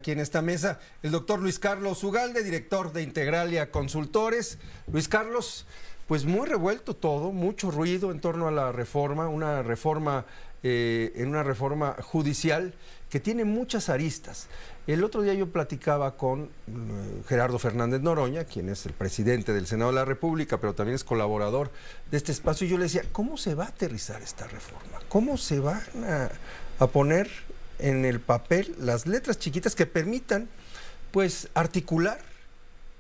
Aquí en esta mesa, el doctor Luis Carlos Ugalde, director de Integralia Consultores. Luis Carlos, pues muy revuelto todo, mucho ruido en torno a la reforma, en una reforma judicial que tiene muchas aristas. El otro día yo platicaba con Gerardo Fernández Noroña, quien es el presidente del Senado de la República, pero también es colaborador de este espacio, y yo le decía, ¿cómo se va a aterrizar esta reforma? ¿Cómo se van a poner en el papel las letras chiquitas que permitan, pues, articular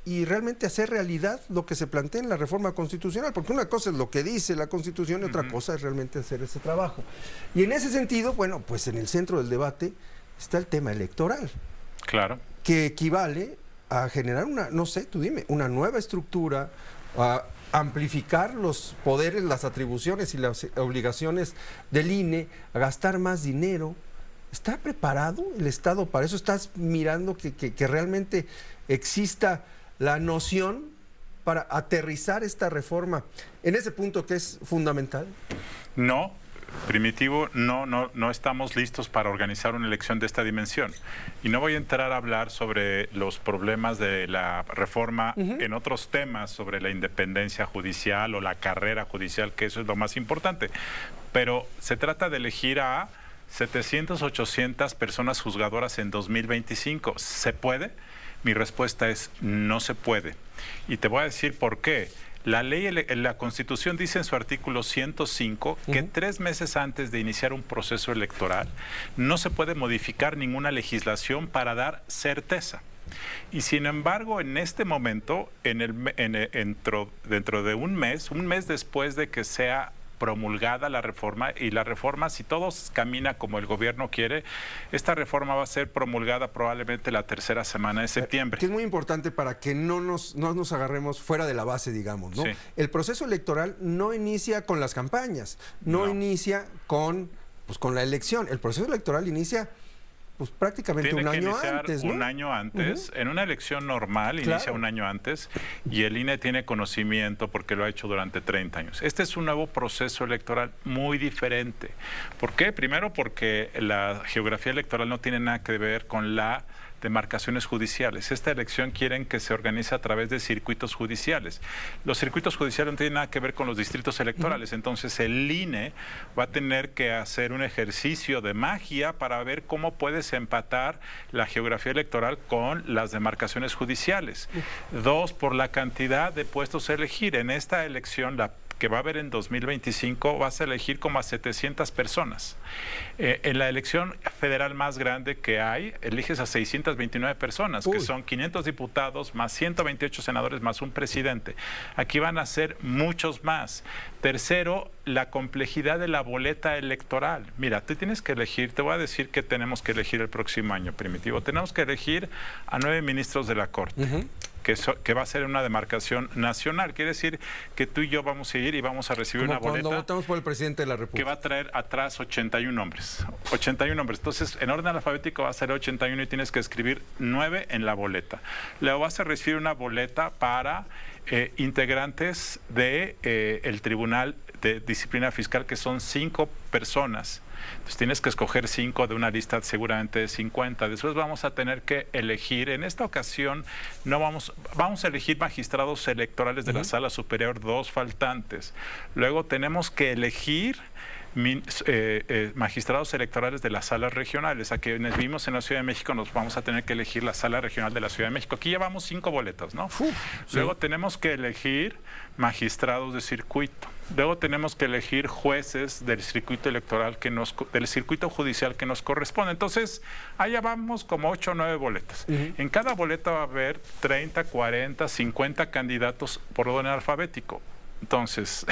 y realmente hacer realidad lo que se plantea en la reforma constitucional? Porque una cosa es lo que dice la Constitución y otra cosa es realmente hacer ese trabajo. Y en ese sentido, bueno, pues en el centro del debate está el tema electoral. Claro. Que equivale a generar una, no sé, tú dime, una nueva estructura, a amplificar los poderes, las atribuciones y las obligaciones del INE, a gastar más dinero. ¿Está preparado el Estado para eso? ¿Estás mirando que realmente exista la noción para aterrizar esta reforma en ese punto que es fundamental? No, Primitivo, no estamos listos para organizar una elección de esta dimensión. Y no voy a entrar a hablar sobre los problemas de la reforma en otros temas, sobre la independencia judicial o la carrera judicial, que eso es lo más importante. Pero se trata de elegir a 700, 800 personas juzgadoras en 2025. ¿Se puede? Mi respuesta es no se puede. Y te voy a decir por qué. La ley, la Constitución dice en su artículo 105 que 3 meses antes de iniciar un proceso electoral no se puede modificar ninguna legislación para dar certeza. Y sin embargo, en este momento, dentro de un mes después de que sea promulgada la reforma, y la reforma, si todo camina como el gobierno quiere, esta reforma va a ser promulgada probablemente la tercera semana de septiembre. Que es muy importante para que no nos agarremos fuera de la base, digamos, ¿no? Sí. El proceso electoral no inicia con las campañas, no inicia con la elección. El proceso electoral inicia pues prácticamente Tiene un año iniciar antes, ¿no? Un año antes. En una elección normal inicia un año antes, y el INE tiene conocimiento porque lo ha hecho durante 30 años. Este es un nuevo proceso electoral muy diferente. ¿Por qué? Primero porque la geografía electoral no tiene nada que ver con la demarcaciones judiciales. Esta elección quieren que se organice a través de circuitos judiciales. Los circuitos judiciales no tienen nada que ver con los distritos electorales, entonces el INE va a tener que hacer un ejercicio de magia para ver cómo puedes empatar la geografía electoral con las demarcaciones judiciales. 2, por la cantidad de puestos a elegir. En esta elección, la que va a haber en 2025, vas a elegir como a 700 personas. En la elección federal más grande que hay, eliges a 629 personas, que son 500 diputados, más 128 senadores, más un presidente. Aquí van a ser muchos más. Tercero, la complejidad de la boleta electoral. Mira, tú tienes que elegir, te voy a decir que tenemos que elegir el próximo año, Primitivo. Tenemos que elegir a 9 ministros de la Corte. Que va a ser una demarcación nacional. Quiere decir que tú y yo vamos a ir y vamos a recibir una boleta. Cuando votamos por el presidente de la República. Que va a traer atrás 81 nombres. 81 nombres. Entonces, en orden alfabético va a ser 81 y tienes que escribir 9 en la boleta. Luego vas a recibir una boleta para integrantes de el Tribunal de Disciplina Fiscal, que son 5 personas. Entonces tienes que escoger 5 de una lista seguramente de 50. Después vamos a tener que elegir, en esta ocasión vamos a elegir magistrados electorales de la Sala Superior, 2 faltantes. Luego tenemos que elegir magistrados electorales de las salas regionales. A quienes vivimos en la Ciudad de México nos vamos a tener que elegir la sala regional de la Ciudad de México. Aquí llevamos 5 boletas, ¿no? Luego tenemos que elegir magistrados de circuito. Luego tenemos que elegir jueces del circuito electoral del circuito judicial que nos corresponde. Entonces, allá vamos como 8 o 9 boletas. En cada boleta va a haber 30, 40, 50 candidatos por orden alfabético. Entonces,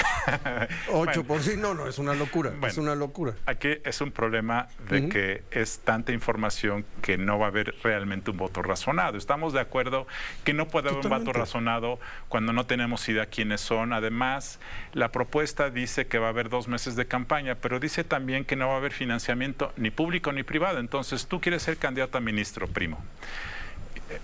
8 por sí, no, es una locura, es una locura. Aquí es un problema de que es tanta información que no va a haber realmente un voto razonado. Estamos de acuerdo que no puede haber un voto razonado cuando no tenemos idea quiénes son. Además, la propuesta dice que va a haber 2 meses de campaña, pero dice también que no va a haber financiamiento ni público ni privado. Entonces, tú quieres ser candidato a ministro, primo.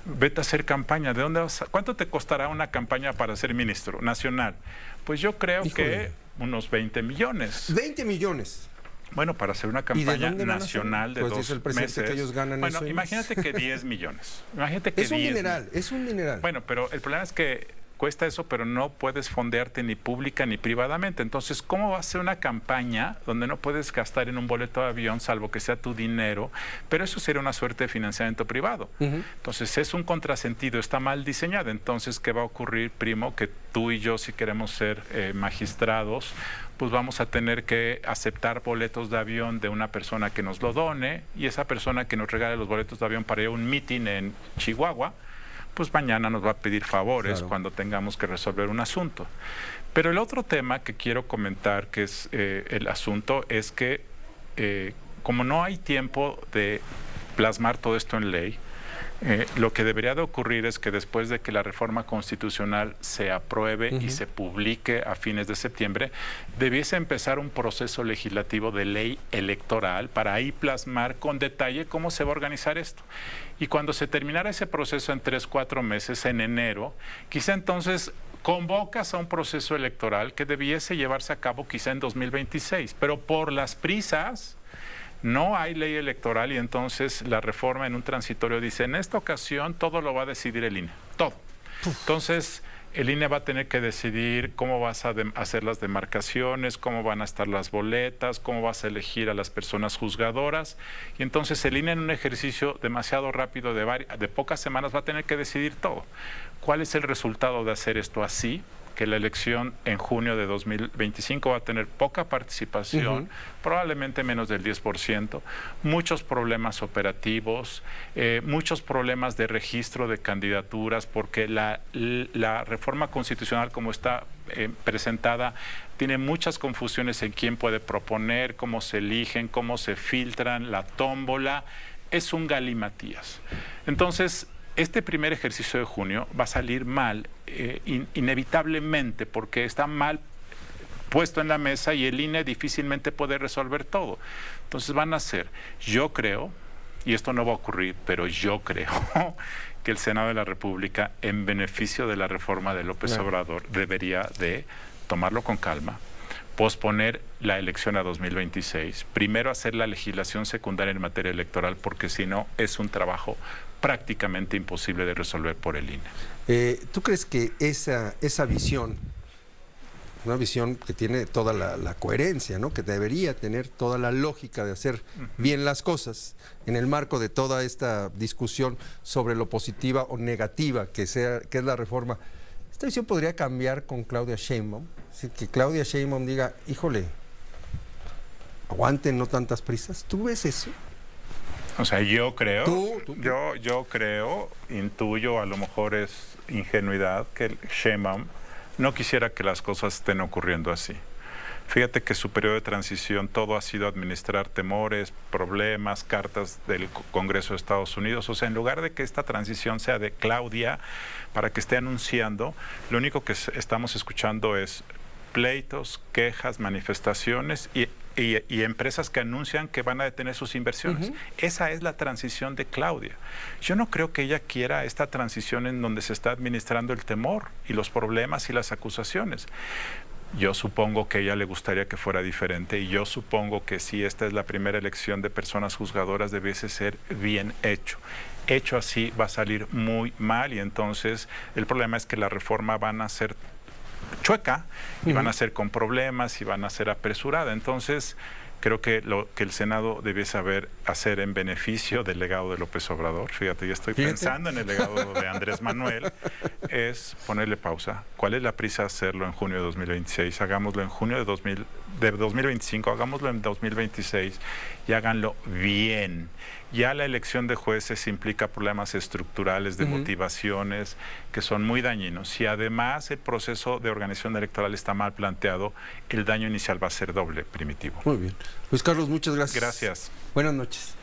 Vete a hacer campaña. ¿De dónde vas ¿Cuánto te costará una campaña para ser ministro nacional? Pues yo creo que unos 20 millones. 20 millones. Bueno, para hacer una campaña nacional de pues 2 dice el presidente meses. Que ellos ganan bueno, eso imagínate que 10 millones. Imagínate que es un dineral, es un dineral. Bueno, pero el problema es que cuesta eso, pero no puedes fondearte ni pública ni privadamente. Entonces, ¿cómo va a ser una campaña donde no puedes gastar en un boleto de avión, salvo que sea tu dinero? Pero eso sería una suerte de financiamiento privado. Entonces, es un contrasentido, está mal diseñado. Entonces, ¿qué va a ocurrir, primo? Que tú y yo, si queremos ser magistrados, pues vamos a tener que aceptar boletos de avión de una persona que nos lo done, y esa persona que nos regale los boletos de avión para ir a un meeting en Chihuahua, pues mañana nos va a pedir favores cuando tengamos que resolver un asunto. Pero el otro tema que quiero comentar, que es el asunto, es que como no hay tiempo de plasmar todo esto en ley, lo que debería de ocurrir es que después de que la reforma constitucional se apruebe y se publique a fines de septiembre, debiese empezar un proceso legislativo de ley electoral para ahí plasmar con detalle cómo se va a organizar esto. Y cuando se terminara ese proceso en 3-4 meses, en enero, quizá entonces convocas a un proceso electoral que debiese llevarse a cabo quizá en 2026, pero por las prisas no hay ley electoral, y entonces la reforma en un transitorio dice, en esta ocasión todo lo va a decidir el INE, todo. Entonces el INE va a tener que decidir cómo vas a hacer las demarcaciones, cómo van a estar las boletas, cómo vas a elegir a las personas juzgadoras, y entonces el INE en un ejercicio demasiado rápido de pocas semanas va a tener que decidir todo. ¿Cuál es el resultado de hacer esto así? Que la elección en junio de 2025 va a tener poca participación, probablemente menos del 10%, muchos problemas operativos, muchos problemas de registro de candidaturas, porque la reforma constitucional como está presentada tiene muchas confusiones en quién puede proponer, cómo se eligen, cómo se filtran, la tómbola, es un galimatías. Entonces, este primer ejercicio de junio va a salir mal, inevitablemente, porque está mal puesto en la mesa y el INE difícilmente puede resolver todo. Entonces van a ser, yo creo, y esto no va a ocurrir, pero yo creo que el Senado de la República, en beneficio de la reforma de López Obrador, debería de tomarlo con calma, posponer la elección a 2026, primero hacer la legislación secundaria en materia electoral, porque si no es un trabajo prácticamente imposible de resolver por el INE. ¿Tú crees que esa visión, una visión que tiene toda la coherencia, ¿no? Que debería tener toda la lógica de hacer bien las cosas en el marco de toda esta discusión sobre lo positiva o negativa que es la reforma, esta visión podría cambiar con Claudia Sheinbaum? Es decir, que Claudia Sheinbaum diga, híjole, aguanten, no tantas prisas. ¿Tú ves eso? O sea, yo creo, yo creo, intuyo, a lo mejor es ingenuidad, que Sheinbaum no quisiera que las cosas estén ocurriendo así. Fíjate que su periodo de transición todo ha sido administrar temores, problemas, cartas del Congreso de Estados Unidos. O sea, en lugar de que esta transición sea de Claudia para que esté anunciando, lo único que estamos escuchando es pleitos, quejas, manifestaciones y empresas que anuncian que van a detener sus inversiones. Esa es la transición de Claudia. Yo no creo que ella quiera esta transición en donde se está administrando el temor y los problemas y las acusaciones. Yo supongo que a ella le gustaría que fuera diferente, y yo supongo que si esta es la primera elección de personas juzgadoras, debiese ser bien hecho. Hecho así va a salir muy mal, y entonces el problema es que la reforma van a ser chueca y van a ser con problemas y van a ser apresurada. Entonces creo que lo que el Senado debe saber hacer en beneficio del legado de López Obrador, fíjate, yo estoy pensando en el legado de Andrés Manuel, es ponerle pausa. ¿Cuál es la prisa de hacerlo en junio de 2026? Hagámoslo en junio de 2025, hagámoslo en 2026 y háganlo bien. Ya la elección de jueces implica problemas estructurales de motivaciones que son muy dañinos. Si además el proceso de organización electoral está mal planteado, el daño inicial va a ser doble, Primitivo. Muy bien. Luis Carlos, muchas gracias. Gracias. Buenas noches.